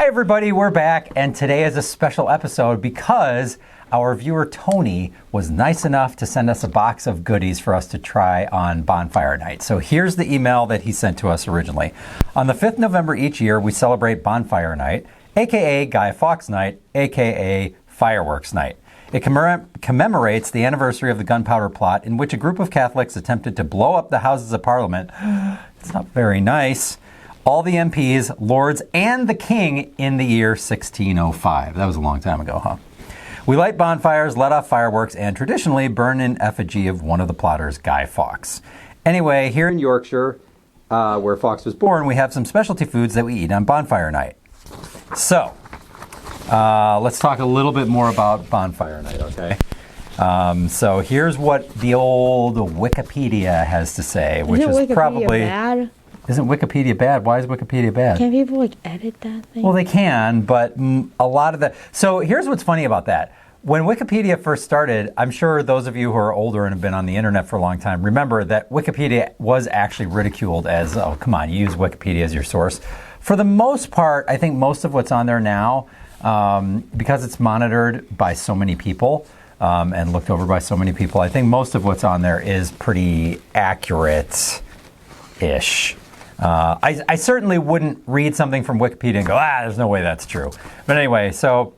Hi everybody, we're back, and today is a special episode because our viewer Tony was nice enough to send us a box of goodies for us to try on Bonfire Night. So here's the email that he sent to us originally. On the 5th November each year, we celebrate Bonfire Night, aka Guy Fawkes Night, aka Fireworks Night. It commemorates the anniversary of the gunpowder plot in which a group of Catholics attempted to blow up the Houses of Parliament. It's not very nice. All the MPs, lords, and the king in the year 1605. That was a long time ago, huh? We light bonfires, let off fireworks, and traditionally burn in effigy of one of the plotters, Guy Fawkes. Anyway, here in Yorkshire, where Fawkes was born, we have some specialty foods that we eat on Bonfire Night. So, let's talk a little bit more about Bonfire Night, okay? So here's what the old Wikipedia has to say, which is probably... bad? Isn't Wikipedia bad? Why is Wikipedia bad? Can't people edit that thing? Well, they can, but a lot of the... So here's what's funny about that. When Wikipedia first started, I'm sure those of you who are older and have been on the internet for a long time remember that Wikipedia was actually ridiculed as, oh, come on, you use Wikipedia as your source. For the most part, I think most of what's on there now, because it's monitored by so many people and looked over by so many people, I think most of what's on there is pretty accurate-ish. I certainly wouldn't read something from Wikipedia and go, there's no way that's true. But anyway, so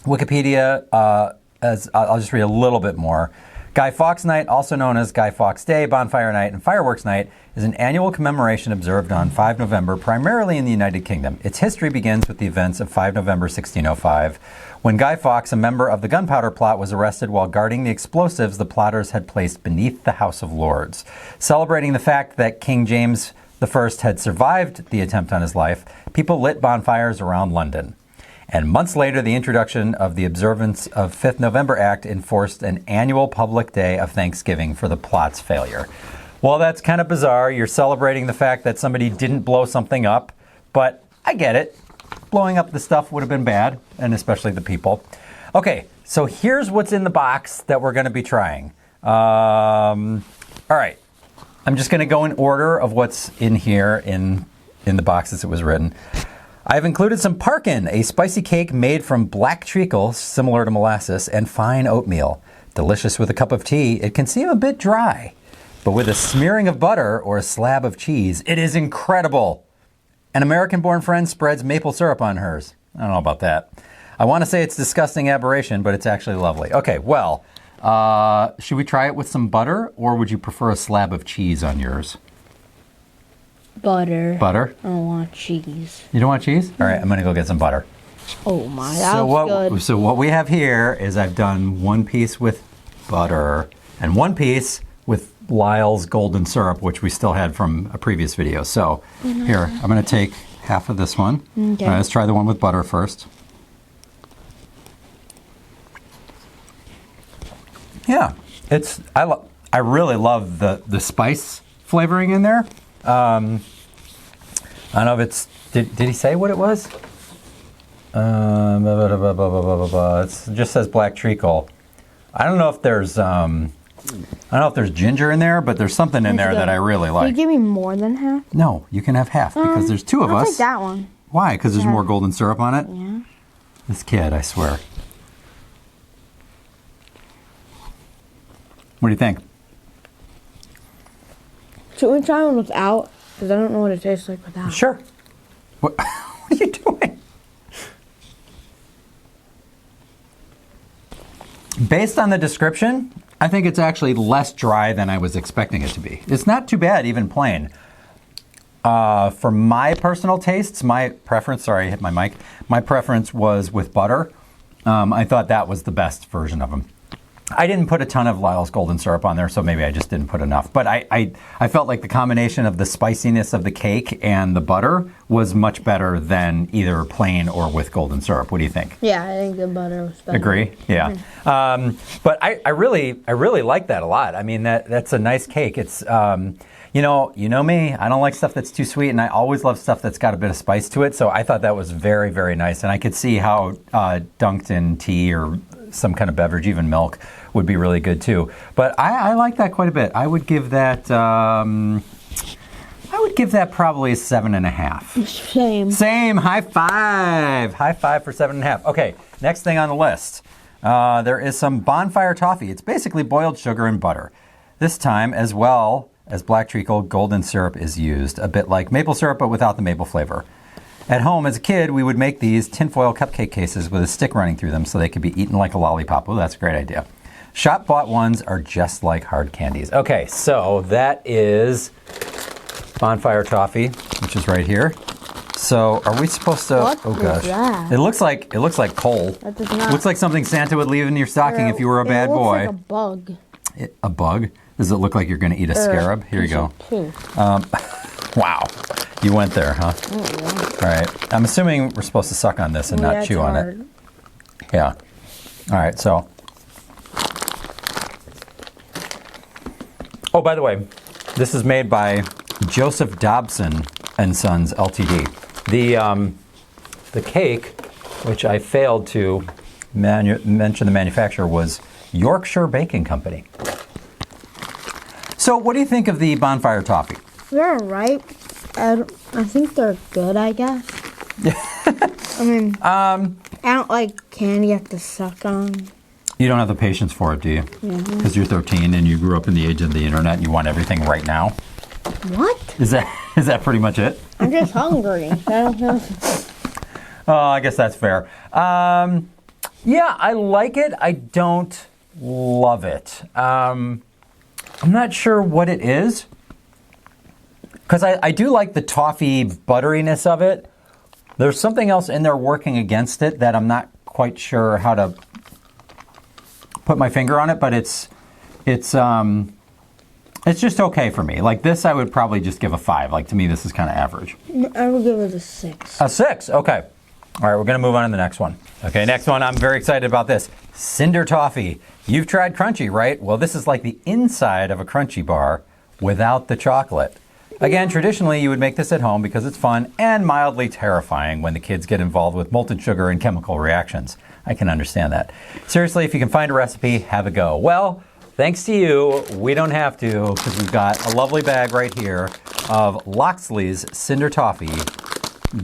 Wikipedia, I'll just read a little bit more. Guy Fawkes Night, also known as Guy Fawkes Day, Bonfire Night, and Fireworks Night, is an annual commemoration observed on 5 November, primarily in the United Kingdom. Its history begins with the events of 5 November 1605, when Guy Fawkes, a member of the gunpowder plot, was arrested while guarding the explosives the plotters had placed beneath the House of Lords. Celebrating the fact that King James I had survived the attempt on his life, people lit bonfires around London. And months later, the introduction of the Observance of 5th November Act enforced an annual public day of Thanksgiving for the plot's failure. Well, that's kind of bizarre. You're celebrating the fact that somebody didn't blow something up, but I get it. Blowing up the stuff would have been bad, and especially the people. Okay, so here's what's in the box that we're going to be trying. All right. I'm just going to go in order of what's in here in the box as it was written. I've included some Parkin, a spicy cake made from black treacle, similar to molasses, and fine oatmeal. Delicious with a cup of tea, it can seem a bit dry. But with a smearing of butter or a slab of cheese, it is incredible. An American-born friend spreads maple syrup on hers. I don't know about that. I want to say it's disgusting aberration, but it's actually lovely. Okay, well... should we try it with some butter, or would you prefer a slab of cheese on yours? Butter. Butter? I don't want cheese. You don't want cheese? All right, I'm going to go get some butter. Oh my, that looks good. So what we have here is I've done one piece with butter and one piece with Lyle's golden syrup, which we still had from a previous video. So here, I'm going to take half of this one. Okay. All right, let's try the one with butter first. Yeah, I really love the spice flavoring in there. I don't know if it's, did he say what it was? It just says black treacle. I don't know if there's ginger in there, but there's something in there that I really like. Can you give me more than half? No, you can have half because there's two of us. I'll take that one. Why? Because there's more golden syrup on it? Yeah. This kid, I swear. What do you think? Should we try one without? Because I don't know what it tastes like without. Sure. What are you doing? Based on the description, I think it's actually less dry than I was expecting it to be. It's not too bad, even plain. For my personal tastes, my preference, sorry, I hit my mic. My preference was with butter. I thought that was the best version of them. I didn't put a ton of Lyle's golden syrup on there, so maybe I just didn't put enough. But I felt like the combination of the spiciness of the cake and the butter was much better than either plain or with golden syrup. What do you think? Yeah, I think the butter was better. Agree? Yeah. Mm-hmm. But I really like that a lot. I mean, that's a nice cake. It's you know me. I don't like stuff that's too sweet, and I always love stuff that's got a bit of spice to it. So I thought that was very, very nice, and I could see how dunked in tea or some kind of beverage, even milk, would be really good too. But I like that quite a bit. I would give that, I would give that probably a 7.5. Same. Same. High five. High five for 7.5. Okay, next thing on the list. There is some Bonfire Toffee. It's basically boiled sugar and butter. This time, as well as black treacle, golden syrup is used, a bit like maple syrup, but without the maple flavor. At home, as a kid, we would make these tinfoil cupcake cases with a stick running through them so they could be eaten like a lollipop. Oh, that's a great idea. Shop-bought ones are just like hard candies. Okay, so that is Bonfire Toffee, which is right here. So, are we supposed to? What oh gosh, is that? it looks like coal. That does not. Looks like something Santa would leave in your stocking if you were a bad It looks boy. like a bug. A bug? Does it look like you're going to eat a scarab? Here you go. Wow, you went there, huh? Oh, All right. I'm assuming we're supposed to suck on this and not chew on it. Yeah. All right. So. Oh, by the way, this is made by Joseph Dobson and Sons Ltd. The cake, which I failed to mention the manufacturer, was Yorkshire Baking Company. So, what do you think of the Bonfire Toffee? They're alright. I think they're good, I guess. I mean, I don't like candy you have to suck on. You don't have the patience for it, do you? Because you're 13 and you grew up in the age of the internet and you want everything right now? What? Is that pretty much it? I'm just hungry. I don't know. Oh, I guess that's fair. Yeah, I like it. I don't love it. I'm not sure what it is. Because I do like the toffee butteriness of it. There's something else in there working against it that I'm not quite sure how to put my finger on it, but it's just okay for me. Like this, I would probably just give a 5. Like to me, this is kind of average. I would give it a 6. A 6, okay. All right, we're gonna move on to the next one. Okay, next one, I'm very excited about this. Cinder Toffee. You've tried crunchy, right? Well, this is like the inside of a crunchy bar without the chocolate. Again, traditionally, you would make this at home because it's fun and mildly terrifying when the kids get involved with molten sugar and chemical reactions. I can understand that. Seriously, if you can find a recipe, have a go. Well, thanks to you, we don't have to because we've got a lovely bag right here of Loxley's Cinder Toffee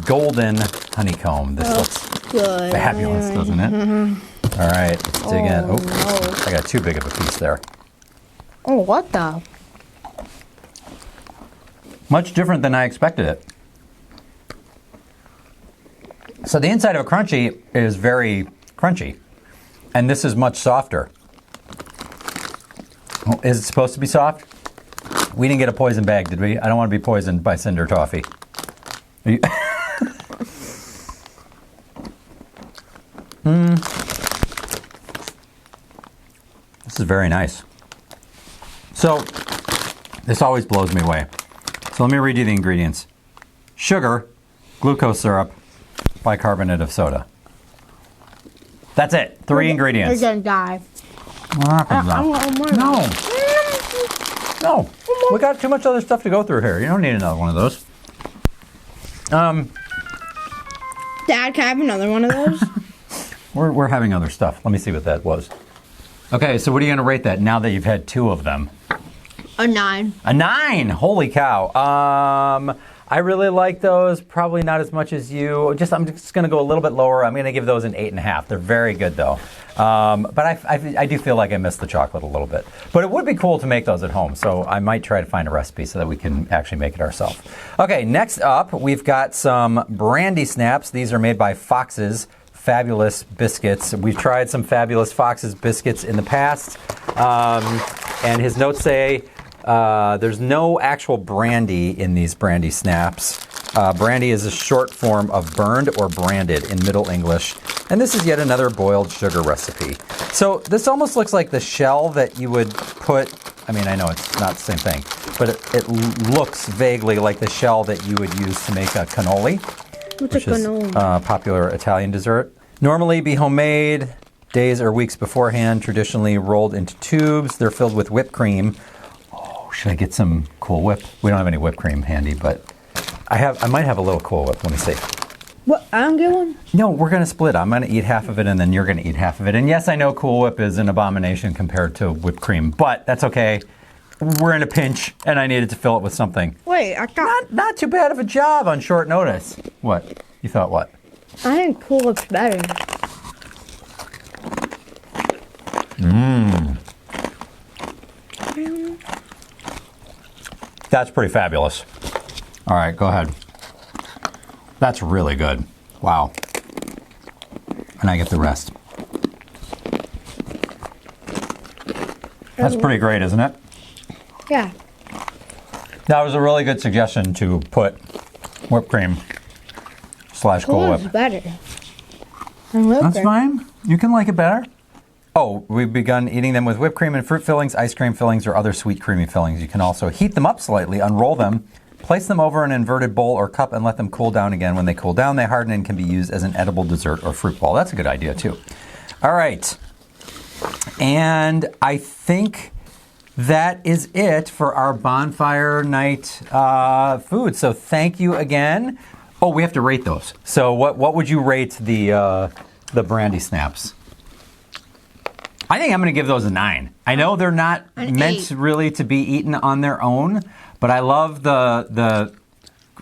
Golden Honeycomb. This looks Good. fabulous, doesn't it? All right, let's dig in. Oh, no. I got too big of a piece there. Oh, what the? Much different than I expected it. So the inside of a crunchy is very crunchy, and this is much softer. Oh, is it supposed to be soft? We didn't get a poison bag, did we? I don't want to be poisoned by Cinder Toffee. Are you This is very nice. So, this always blows me away. So let me read you the ingredients. Sugar, glucose syrup, bicarbonate of soda. That's it. 3 ingredients. You're gonna die. What happens now? No. We got too much other stuff to go through here. You don't need another one of those. Dad, can I have another one of those? We're having other stuff. Let me see what that was. Okay, so what are you going to rate that now that you've had 2 of them? A 9. A 9! Holy cow. I really like those. Probably not as much as you. I'm just going to go a little bit lower. I'm going to give those an 8.5. They're very good though. But I do feel like I missed the chocolate a little bit. But it would be cool to make those at home. So I might try to find a recipe so that we can actually make it ourselves. Okay, next up, we've got some Brandy snaps. These are made by Fox's Fabulous Biscuits. We've tried some Fabulous Fox's biscuits in the past. And his notes say, there's no actual brandy in these Brandy snaps. Brandy is a short form of burned or branded in Middle English. And this is yet another boiled sugar recipe. So this almost looks like the shell that you would put, I mean, I know it's not the same thing, but it looks vaguely like the shell that you would use to make a cannoli, which is a popular Italian dessert. Normally be homemade days or weeks beforehand, traditionally rolled into tubes. They're filled with whipped cream. Should I get some Cool Whip? We don't have any whipped cream handy, but I might have a little Cool Whip. Let me see. What? I don't get one? No, we're going to split. I'm going to eat half of it, and then you're going to eat half of it. And yes, I know Cool Whip is an abomination compared to whipped cream, but that's okay. We're in a pinch, and I needed to fill it with something. Wait, great. I thought Not too bad of a job on short notice. What? You thought what? I think cool looks better. That's pretty fabulous. All right, go ahead. That's really good. Wow. And I get the rest. That's pretty great, isn't it? Yeah. That was a really good suggestion to put whipped cream / Cool Cool looks Whip. better. And whipped That's cream. fine. You can like it better. Oh, we've begun eating them with whipped cream and fruit fillings, ice cream fillings, or other sweet creamy fillings. You can also heat them up slightly, unroll them, place them over an inverted bowl or cup, and let them cool down again. When they cool down, they harden and can be used as an edible dessert or fruit ball. That's a good idea, too. All right. And I think that is it for our Bonfire Night food. So thank you again. Oh, we have to rate those. So what would you rate the Brandy snaps? I think I'm going to give those a 9. I know they're not An meant 8. really to be eaten on their own, but I love the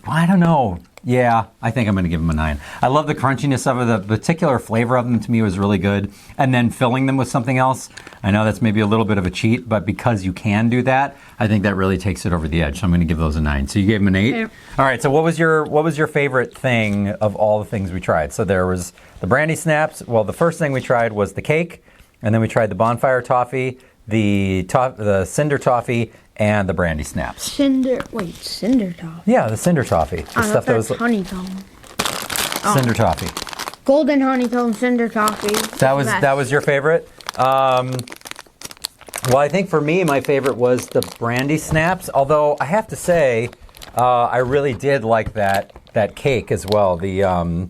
I don't know. Yeah, I think I'm going to give them a 9. I love the crunchiness of it. The particular flavor of them to me was really good. And then filling them with something else. I know that's maybe a little bit of a cheat, but because you can do that, I think that really takes it over the edge. So I'm going to give those a 9. So you gave them an 8? Yeah. All right, so what was your favorite thing of all the things we tried? So there was the Brandy snaps. Well, the first thing we tried was the cake, and then we tried the Bonfire Toffee, the Cinder Toffee, and the Brandy snaps. Cinder Toffee. Yeah, the Cinder Toffee. The stuff that was honeycomb. Cinder Toffee. Golden honeycomb Cinder Toffee. That was your favorite? Well, I think for me, my favorite was the Brandy snaps. Although I have to say, I really did like that cake as well. The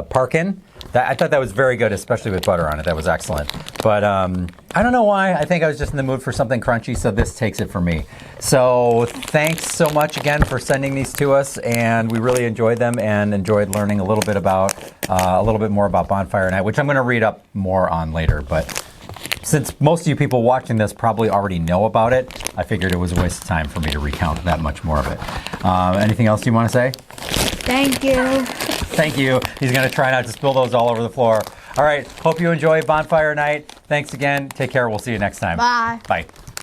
Parkin. I thought that was very good, especially with butter on it. That was excellent. But I don't know why. I think I was just in the mood for something crunchy, so this takes it for me. So thanks so much again for sending these to us, and we really enjoyed them and enjoyed learning a little bit more about Bonfire Night, which I'm going to read up more on later. But since most of you people watching this probably already know about it, I figured it was a waste of time for me to recount that much more of it. Anything else you want to say? Thank you. Thank you. He's going to try not to spill those all over the floor. All right. Hope you enjoy Bonfire Night. Thanks again. Take care. We'll see you next time. Bye. Bye.